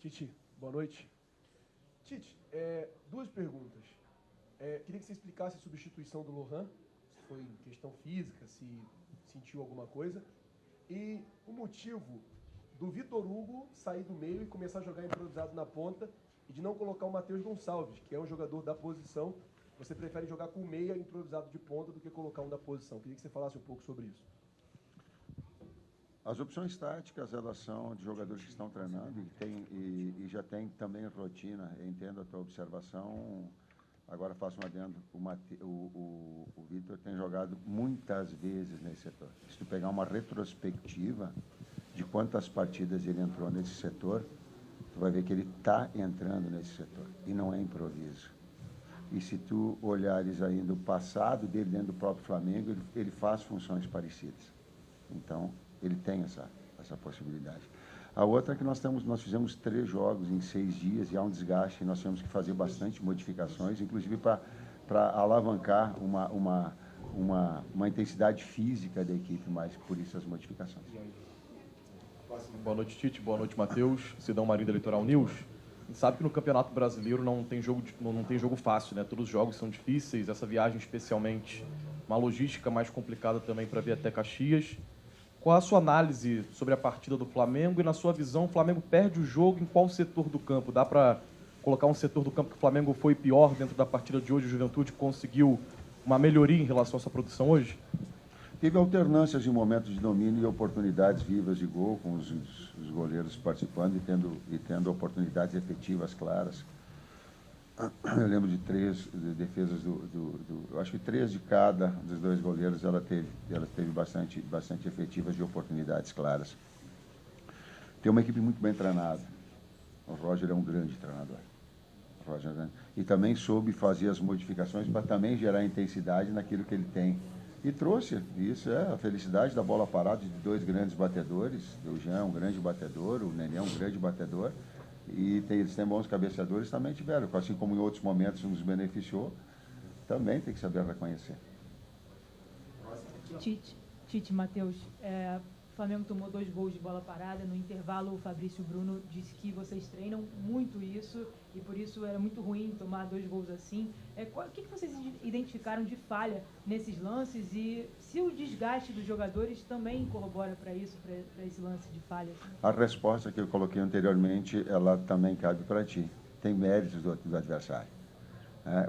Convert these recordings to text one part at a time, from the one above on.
Tite, boa noite. Tite, duas perguntas. Queria que você explicasse a substituição do Lohan, se foi questão física, se sentiu alguma coisa, e o motivo do Vitor Hugo sair do meio e começar a jogar improvisado na ponta e de não colocar o Matheus Gonçalves, que é um jogador da posição. Você prefere jogar com meia improvisado de ponta do que colocar um da posição. Queria que você falasse um pouco sobre isso. As opções táticas, elas são de jogadores que estão treinando e já tem também rotina. Eu entendo a tua observação. Agora faço um adendo. O Vitor tem jogado muitas vezes nesse setor. Se tu pegar uma retrospectiva de quantas partidas ele entrou nesse setor, tu vai ver que ele está entrando nesse setor. E não é improviso. E se tu olhares ainda o passado dele dentro do próprio Flamengo, ele faz funções parecidas. Então, ele tem essa possibilidade. A outra é que nós fizemos 3 jogos em 6 dias e há um desgaste, e nós tivemos que fazer bastante modificações, inclusive para alavancar uma intensidade física da equipe, mas por isso as modificações. Boa noite, Tite. Boa noite, Matheus. Sidão Marinho da Litoral News. A gente sabe que no Campeonato Brasileiro não tem jogo fácil, né? Todos os jogos são difíceis, essa viagem especialmente, uma logística mais complicada também para vir até Caxias. Qual a sua análise sobre a partida do Flamengo e, na sua visão, o Flamengo perde o jogo em qual setor do campo? Dá para colocar um setor do campo que o Flamengo foi pior dentro da partida de hoje? O Juventude conseguiu uma melhoria em relação à sua produção hoje? Teve alternâncias de momentos de domínio e oportunidades vivas de gol, com os goleiros participando e tendo oportunidades efetivas, claras. Eu lembro de 3 defesas eu acho que 3 de cada dos 2 goleiros ela teve bastante efetivas de oportunidades claras. Tem uma equipe muito bem treinada. O Roger é um grande treinador. E também soube fazer as modificações para também gerar intensidade naquilo que ele tem. E trouxe, isso é a felicidade da bola parada de 2 grandes batedores. O Jean é um grande batedor, o Nenê é um grande batedor. E eles têm bons cabeceadores, também tiveram, assim como em outros momentos nos beneficiou, também tem que saber reconhecer. Tite, Matheus, o Flamengo tomou 2 gols de bola parada. No intervalo, o Fabrício Bruno disse que vocês treinam muito isso e por isso era muito ruim tomar 2 gols assim. O que vocês identificaram de falha nesses lances e se o desgaste dos jogadores também corrobora para isso, para esse lance de falha? Assim? A resposta que eu coloquei anteriormente, ela também cabe para ti. Tem méritos do adversário.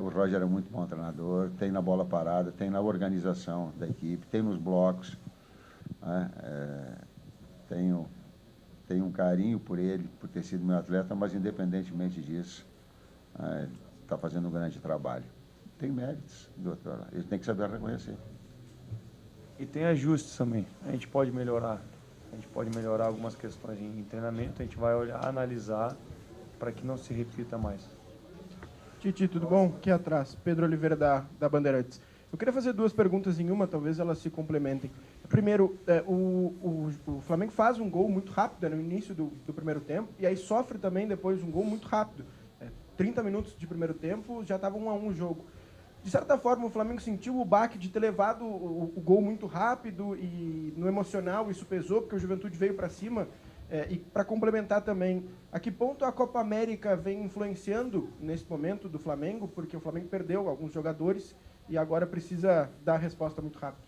O Roger é muito bom treinador, tem na bola parada, tem na organização da equipe, tem nos blocos. Tenho um carinho por ele, por ter sido meu atleta, mas independentemente disso, ele está fazendo um grande trabalho. Tem méritos, doutor, ele tem que saber reconhecer. E tem ajustes também, a gente pode melhorar algumas questões em treinamento, a gente vai olhar, analisar para que não se repita mais. Titi, tudo bom? Aqui atrás, Pedro Oliveira da Bandeirantes. Eu queria fazer 2 perguntas em uma, talvez elas se complementem. Primeiro, o Flamengo faz um gol muito rápido no início do primeiro tempo, e aí sofre também depois um gol muito rápido. 30 minutos de primeiro tempo, já estava 1-1 o jogo. De certa forma, o Flamengo sentiu o baque de ter levado o gol muito rápido e no emocional isso pesou, porque o Juventude veio para cima. E para complementar também, a que ponto a Copa América vem influenciando nesse momento do Flamengo, porque o Flamengo perdeu alguns jogadores e agora precisa dar a resposta muito rápido.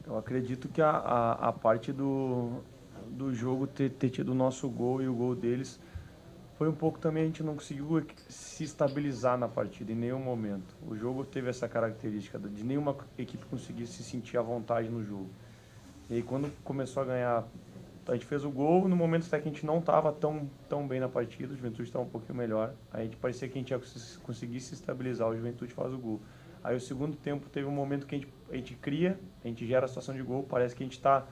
Eu acredito que a parte do jogo ter tido o nosso gol e o gol deles foi um pouco também, a gente não conseguiu se estabilizar na partida em nenhum momento. O jogo teve essa característica de nenhuma equipe conseguir se sentir à vontade no jogo. E aí quando começou a ganhar, a gente fez o gol, no momento até que a gente não estava tão bem na partida, o Juventude estava um pouquinho melhor, aí a gente parecia que a gente ia conseguir se estabilizar, o Juventude faz o gol. Aí o segundo tempo teve um momento que a gente cria, a gente gera a situação de gol, parece que a gente tá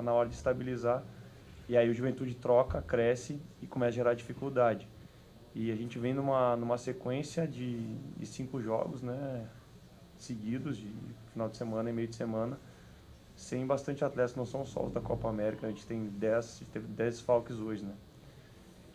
na hora de estabilizar, e aí o Juventude troca, cresce e começa a gerar dificuldade. E a gente vem numa sequência de 5 jogos, né, seguidos, de final de semana e meio de semana, sem bastante atletas, não são só os da Copa América, a gente teve 10 desfalques hoje, né.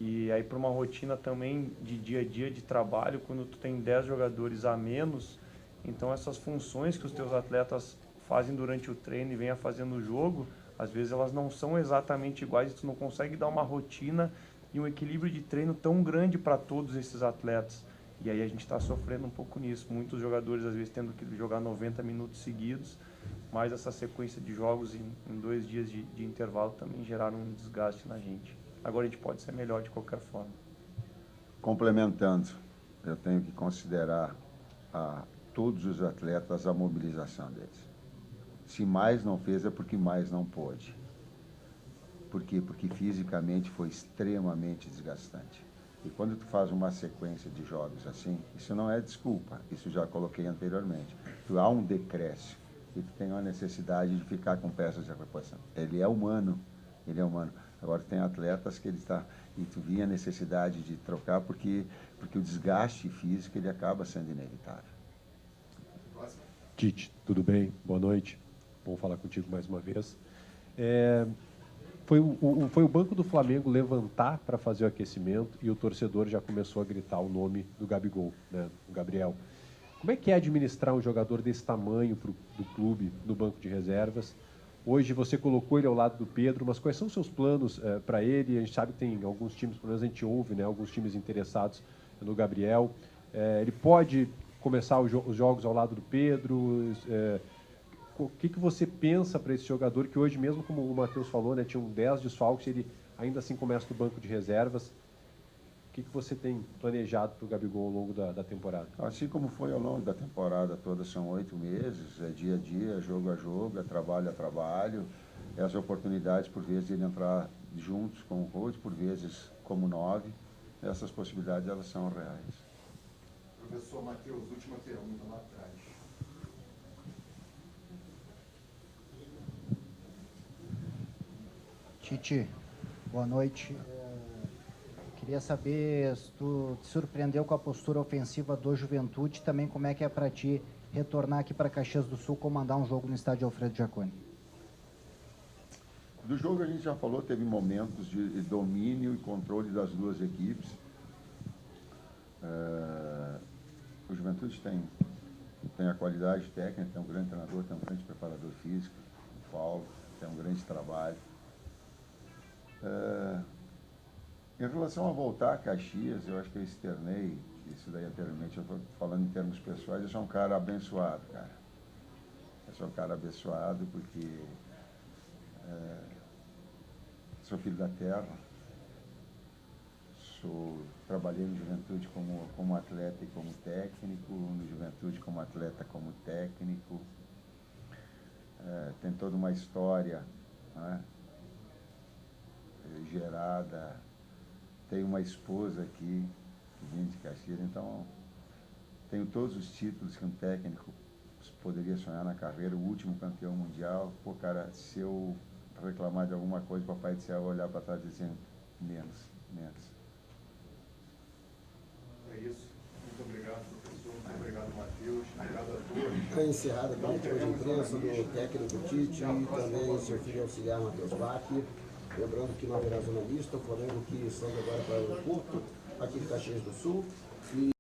E aí para uma rotina também de dia a dia de trabalho, quando tu tem 10 jogadores a menos, então essas funções que os teus atletas fazem durante o treino e venham fazendo no jogo, às vezes elas não são exatamente iguais, tu não consegue dar uma rotina e um equilíbrio de treino tão grande para todos esses atletas. E aí a gente está sofrendo um pouco nisso. Muitos jogadores, às vezes, tendo que jogar 90 minutos seguidos, mas essa sequência de jogos em 2 dias de intervalo também geraram um desgaste na gente. Agora a gente pode ser melhor de qualquer forma. Complementando, eu tenho que considerar a todos os atletas a mobilização deles. Se mais não fez, é porque mais não pôde. Por quê? Porque fisicamente foi extremamente desgastante. E quando tu faz uma sequência de jogos assim, isso não é desculpa, isso já coloquei anteriormente. Tu há um decréscimo e tu tem uma necessidade de ficar com peças de reposição. Ele é humano, ele é humano. Agora tem atletas que ele está e tu via a necessidade de trocar porque o desgaste físico ele acaba sendo inevitável. Tite, tudo bem? Boa noite. Bom falar contigo mais uma vez. Foi o banco do Flamengo levantar para fazer o aquecimento e o torcedor já começou a gritar o nome do Gabigol, né, o Gabriel. Como é que é administrar um jogador desse tamanho do clube no banco de reservas? Hoje você colocou ele ao lado do Pedro, mas quais são os seus planos para ele? A gente sabe que tem alguns times, pelo menos a gente ouve, né, alguns times interessados no Gabriel. Ele pode começar os jogos ao lado do Pedro? O que você pensa para esse jogador que hoje, mesmo como o Matheus falou, né, tinha 10 desfalques, ele ainda assim começa no banco de reservas? O que você tem planejado para o Gabigol ao longo da temporada? Assim como foi ao longo da temporada toda, são 8 meses, é dia a dia, jogo a jogo, é trabalho a trabalho. As oportunidades, por vezes, de ele entrar juntos com o Rhodes, por vezes como 9, essas possibilidades elas são reais. Professor Matheus, última pergunta lá atrás. Tite, boa noite. Queria saber se tu te surpreendeu com a postura ofensiva do Juventude, também como é que é para ti retornar aqui para Caxias do Sul, comandar um jogo no estádio Alfredo Jaconi. Do jogo a gente já falou, teve momentos de domínio e controle das duas equipes. O Juventude tem a qualidade técnica, tem um grande treinador, tem um grande preparador físico, o Paulo, tem um grande trabalho. Em relação a voltar a Caxias, eu acho que eu externei isso daí anteriormente, eu estou falando em termos pessoais, eu sou um cara abençoado, cara. Eu sou um cara abençoado porque sou filho da terra, trabalhei no Juventude como atleta e como técnico, no Juventude como atleta como técnico, tem toda uma história, né, gerada, tem uma esposa aqui, que vem de Caxias, então tenho todos os títulos que um técnico poderia sonhar na carreira, o último campeão mundial. Pô, cara, se eu reclamar de alguma coisa, o Papai do Céu vai olhar para trás e dizer menos. É isso. Muito obrigado, professor. Muito obrigado, Matheus. Obrigado a todos. Está encerrada a coletiva de imprensa do técnico Tite e também seu filho auxiliar Matheus Bach. Lembrando que não haverá zona mista, o Flamengo que segue agora para o aeroporto, aqui de Caxias do Sul.